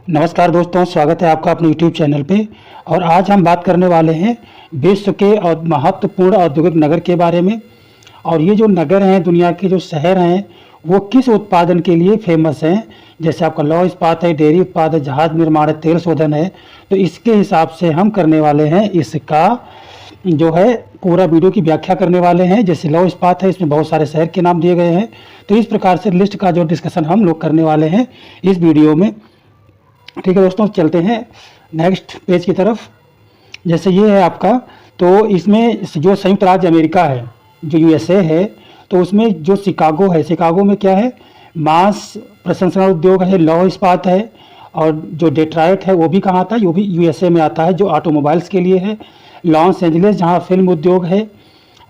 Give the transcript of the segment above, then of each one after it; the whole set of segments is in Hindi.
नमस्कार दोस्तों, स्वागत है आपका अपने YouTube चैनल पे। और आज हम बात करने वाले हैं विश्व के और महत्वपूर्ण औद्योगिक नगर के बारे में। और ये जो नगर हैं, दुनिया के जो शहर हैं, वो किस उत्पादन के लिए फेमस हैं। जैसे आपका लौह इस्पात है, डेयरी उत्पाद है, जहाज निर्माण है, तेल शोधन है। तो इसके हिसाब से हम करने वाले हैं इसका जो है पूरा वीडियो की व्याख्या करने वाले हैं। जैसे लौह इस्पात है, इसमें बहुत सारे शहर के नाम दिए गए हैं। तो इस प्रकार से लिस्ट का जो डिस्कशन हम लोग करने वाले हैं इस वीडियो में। ठीक है दोस्तों, चलते हैं नेक्स्ट पेज की तरफ। जैसे ये है आपका, तो इसमें जो संयुक्त राज्य अमेरिका है, जो यूएसए है, तो उसमें जो शिकागो है, शिकागो में क्या है, मांस प्रसंस्करण उद्योग है, लौह इस्पात है। और जो डेट्रॉइट है वो भी कहाँ आता है, वो भी यूएसए में आता है, जो ऑटोमोबाइल्स के लिए है। लॉस एंजलिस जहाँ फिल्म उद्योग है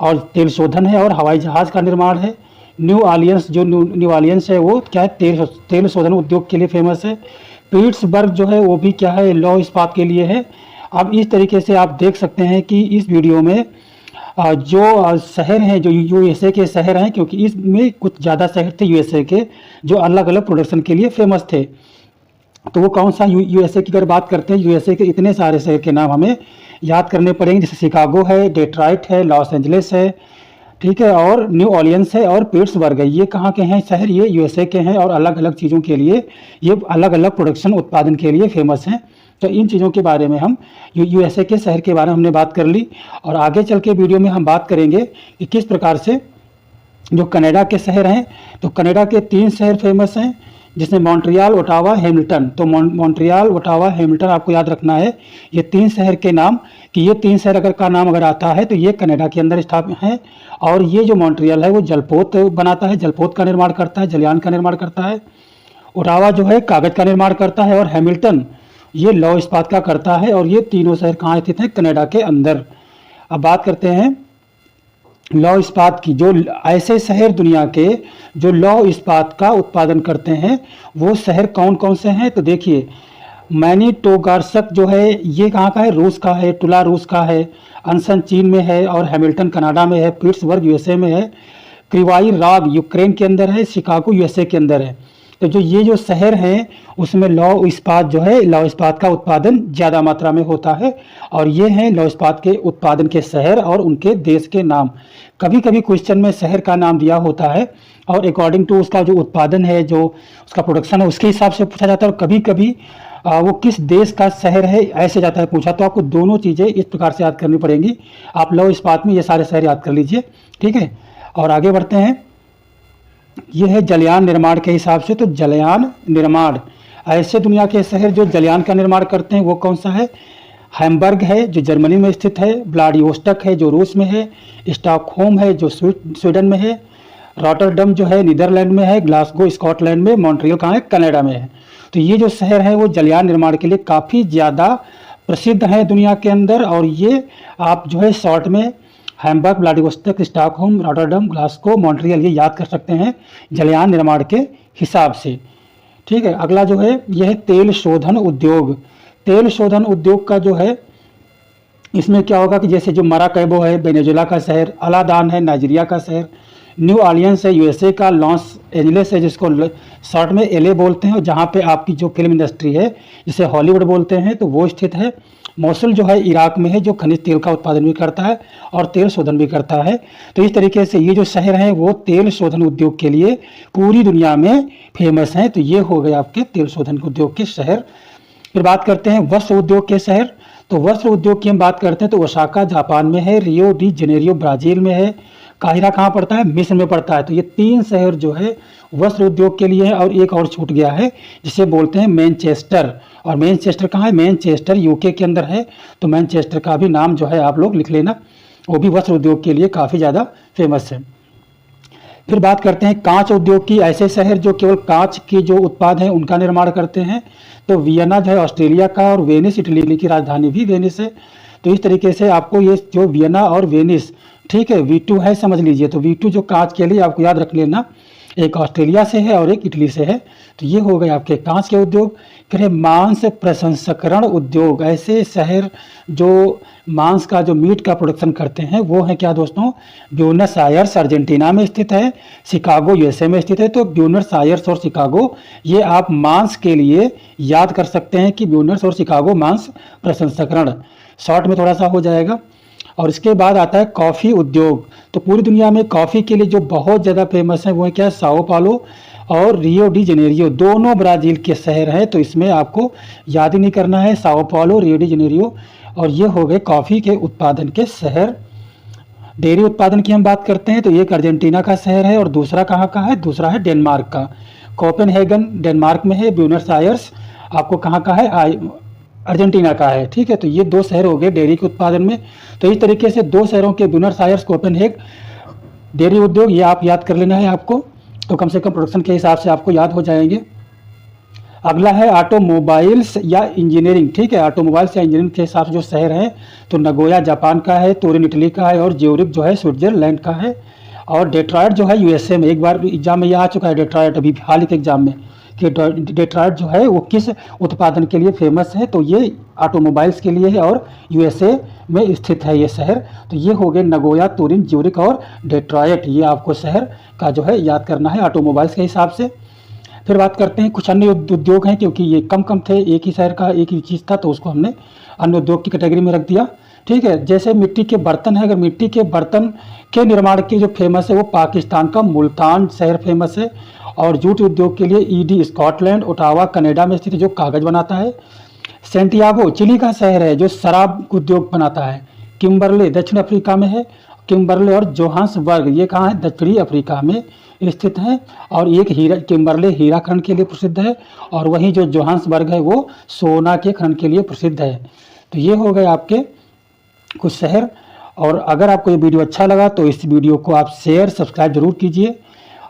और तेल शोधन है और हवाई जहाज़ का निर्माण है। न्यू ऑर्लियंस, जो न्यू ऑर्लियंस है वो क्या है, तेल शोधन उद्योग के लिए फेमस है। पीट्सबर्ग जो है वो भी क्या है, लौह इस्पात के लिए है। अब इस तरीके से आप देख सकते हैं कि इस वीडियो में जो शहर हैं, जो यूएसए के शहर हैं, क्योंकि इसमें कुछ ज़्यादा शहर थे यूएसए के जो अलग अलग प्रोडक्शन के लिए फेमस थे। तो वो कौन सा, यूएसए की अगर बात करते हैं, यूएसए के इतने सारे शहर के नाम हमें याद करने पड़ेंगे। जैसे शिकागो है, डेट्रॉइट है, लॉस एंजलिस है, ठीक है, और न्यू ऑर्लियंस है और पीट्सबर्ग है। ये कहाँ के हैं शहर, ये यूएसए के हैं और अलग अलग चीज़ों के लिए, ये अलग अलग प्रोडक्शन उत्पादन के लिए फेमस हैं। तो इन चीज़ों के बारे में हम यूएसए के शहर के बारे में हमने बात कर ली। और आगे चल के वीडियो में हम बात करेंगे कि किस प्रकार से जो कनाडा के शहर हैं, तो कनाडा के 3 शहर फेमस हैं, जिसमें मॉन्ट्रियल, ओटावा, हैमिल्टन। तो मॉन्ट्रियल, ओटावा, हैमिल्टन आपको याद रखना है ये 3 शहर के नाम, कि ये 3 शहर अगर का नाम अगर आता है तो ये कनाडा के अंदर स्थापित है। और ये जो मॉन्ट्रियल है वो जलपोत बनाता है, जलपोत का निर्माण करता है, जलयान का निर्माण करता है। ओटावा जो है कागज़ का निर्माण करता है और हैमिल्टन ये लौह इस्पात का करता है। और ये तीनों शहर कहाँ स्थित हैं, कनाडा के अंदर। अब बात करते हैं लौह इस्पात की। जो ऐसे शहर दुनिया के जो लौह इस्पात का उत्पादन करते हैं वो शहर कौन कौन से हैं, तो देखिए मैग्निटोगोर्स्क जो है ये कहाँ का है, रूस का है। टुला रूस का है, अनसन चीन में है और हैमिल्टन कनाडा में है। पीट्सबर्ग यूएसए में है। क्रिवाई राग यूक्रेन के अंदर है। शिकागो यूएसए के अंदर है। तो जो ये जो शहर हैं उसमें लौह इस्पात जो है, लौह इस्पात का उत्पादन ज़्यादा मात्रा में होता है। और ये हैं लौह इस्पात के उत्पादन के शहर और उनके देश के नाम। कभी कभी क्वेश्चन में शहर का नाम दिया होता है और अकॉर्डिंग टू उसका जो उत्पादन है, जो उसका प्रोडक्शन है, उसके हिसाब से पूछा जाता है। और कभी कभी वो किस देश का शहर है ऐसे जाता है पूछा। तो आपको दोनों चीज़ें इस प्रकार से याद करनी पड़ेंगी। आप लौह इस्पात में ये सारे शहर याद कर लीजिए, ठीक है। और आगे बढ़ते हैं। ये है जलयान निर्माण के हिसाब से। तो जलयान निर्माण, ऐसे दुनिया के शहर जो जलयान का निर्माण करते हैं वो कौन सा है, हैम्बर्ग है जो जर्मनी में स्थित है, व्लादिवोस्टॉक है जो रूस में है, स्टॉकहोम है जो स्वीडन में है, रॉटरडम जो है नीदरलैंड में है, ग्लासगो स्कॉटलैंड में, मॉन्ट्रियल कहाँ है, कनाडा में है। तो ये जो शहर है वो जलयान निर्माण के लिए काफ़ी ज़्यादा प्रसिद्ध हैं दुनिया के अंदर। और ये आप जो है शॉर्ट में Hamburg, Vladivostok, Stockholm, Rotterdam, Glasgow, Montreal ये याद कर सकते हैं जलयान निर्माण के हिसाब से, ठीक है। अगला जो है यह है तेल शोधन उद्योग। तेल शोधन उद्योग का जो है, इसमें क्या होगा कि जैसे जो मराकैबो है वेनेजुएला का शहर, अलादान है नाइजीरिया का शहर, न्यू ऑर्लियंस है यूएसए का, लॉस एंजलिस है जिसको शॉर्ट में एलए बोलते हैं और जहाँ पे आपकी जो फिल्म इंडस्ट्री है जिसे हॉलीवुड बोलते हैं तो वो स्थित है। मोसुल जो है इराक में है, जो खनिज तेल का उत्पादन भी करता है और तेल शोधन भी करता है। तो इस तरीके से ये जो शहर हैं वो तेल शोधन उद्योग के लिए पूरी दुनिया में फेमस हैं। तो ये हो गए आपके तेल शोधन उद्योग के शहर। फिर बात करते हैं वस्त्र उद्योग के शहर। तो वस्त्र उद्योग की हम बात करते हैं तो ओसाका जापान में है, रियो डी जेनेरियो ब्राज़ील में है, काहिरा कहाँ पड़ता है, मिस्र में पड़ता है। तो ये 3 शहर जो है वस्त्र उद्योग के लिए है। और एक और छूट गया है जिसे बोलते हैं मैनचेस्टर। और मैनचेस्टर कहाँ है, मैनचेस्टर यूके के अंदर है। तो मैनचेस्टर का भी नाम जो है आप लोग लिख लेना, वो भी वस्त्र उद्योग के लिए काफ़ी ज़्यादा फेमस है। फिर बात करते हैं कांच उद्योग की। ऐसे शहर जो केवल कांच की जो उत्पाद हैं उनका निर्माण करते हैं। तो वियना जो है ऑस्ट्रेलिया का और वेनिस इटली की राजधानी भी वेनिस है। तो इस तरीके से आपको ये जो वियना और वेनिस, ठीक है, V2 है समझ लीजिए। तो V2 जो कांच के लिए आपको याद रख लेना। एक ऑस्ट्रेलिया से है और एक इटली से है। तो ये हो गए आपके कांच के उद्योग। फिर मांस प्रसंस्करण उद्योग, ऐसे शहर जो मांस का जो मीट का प्रोडक्शन करते हैं वो है क्या दोस्तों, ब्यूनस आयर्स अर्जेंटीना में स्थित है, शिकागो यूएसए में स्थित है। तो ब्यूनस आयर्स और शिकागो, ये आप मांस के लिए याद कर सकते हैं कि ब्यूनस और शिकागो मांस प्रसंस्करण, शॉर्ट में थोड़ा सा हो जाएगा। और इसके बाद आता है कॉफ़ी उद्योग। तो पूरी दुनिया में कॉफ़ी के लिए जो बहुत ज़्यादा फेमस है वो है क्या, साओ पालो और रियो डी जेनेरियो, दोनों ब्राज़ील के शहर हैं। तो इसमें आपको याद ही नहीं करना है, साओ पालो, रियो डी जेनेरियो। और ये हो गए कॉफ़ी के उत्पादन के शहर। डेयरी उत्पादन की हम बात करते हैं तो एक अर्जेंटीना का शहर है और दूसरा कहाँ का है, दूसरा है डेनमार्क का। कोपेनहेगन डेनमार्क में है, ब्यूनस आयर्स आपको कहाँ का है, अर्जेंटीना का है। ठीक है, तो ये दो शहर हो गए डेयरी के उत्पादन में। तो इस तरीके से दो शहरों के, ब्यूनस आयर्स, कोपेनहेग, डेयरी उद्योग, ये आप याद कर लेना है आपको। तो कम से कम प्रोडक्शन के हिसाब से आपको याद हो जाएंगे। अगला है ऑटोमोबाइल्स या इंजीनियरिंग। ठीक है, ऑटोमोबाइल्स या इंजीनियरिंग के हिसाब से जो शहर हैं तो नगोया जापान का है, तुरिन इटली का है और ज्यूरिख जो है स्विट्जरलैंड का है। और डेट्रॉयट जो है यूएसए में, एक बार एग्जाम में यह आ चुका है डेट्रॉयट, अभी हाल ही के एग्जाम में, कि डेट्रॉयट जो है वो किस उत्पादन के लिए फेमस है, तो ये ऑटोमोबाइल्स के लिए है और यूएसए में स्थित है ये शहर। तो ये हो गए नगोया, तुरिन, ज्यूरिख और डेट्रॉयट, ये आपको शहर का जो है याद करना है ऑटोमोबाइल्स के हिसाब से। फिर बात करते हैं कुछ अन्य उद्योग हैं, क्योंकि ये कम थे, एक ही शहर का एक ही चीज़ था तो उसको हमने अन्य उद्योग की कैटेगरी में रख दिया। ठीक है, जैसे मिट्टी के बर्तन है, अगर मिट्टी के बर्तन के निर्माण की जो फेमस है वो पाकिस्तान का मुल्तान शहर फेमस है। और जूट उद्योग के लिए ईडी स्कॉटलैंड, ओटावा कनाडा में स्थित है जो कागज़ बनाता है। सेंटियागो चिली का शहर है जो शराब उद्योग बनाता है। किम्बरले दक्षिण अफ्रीका में है, किम्बरले और जोहान्सबर्ग ये कहाँ है, दक्षिणी अफ्रीका में स्थित है। और एक हीरा, किम्बरले हीरा खनन के लिए प्रसिद्ध है और वहीं जो जोहान्सबर्ग है वो सोना के खनन के लिए प्रसिद्ध है। तो ये हो गए आपके कुछ शहर। और अगर आपको ये वीडियो अच्छा लगा तो इस वीडियो को आप शेयर सब्सक्राइब जरूर कीजिए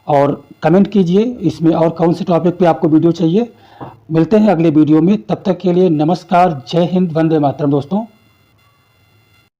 और कमेंट कीजिए इसमें और कौन से टॉपिक पे आपको वीडियो चाहिए। मिलते हैं अगले वीडियो में, तब तक के लिए नमस्कार, जय हिंद, वंदे मातरम दोस्तों।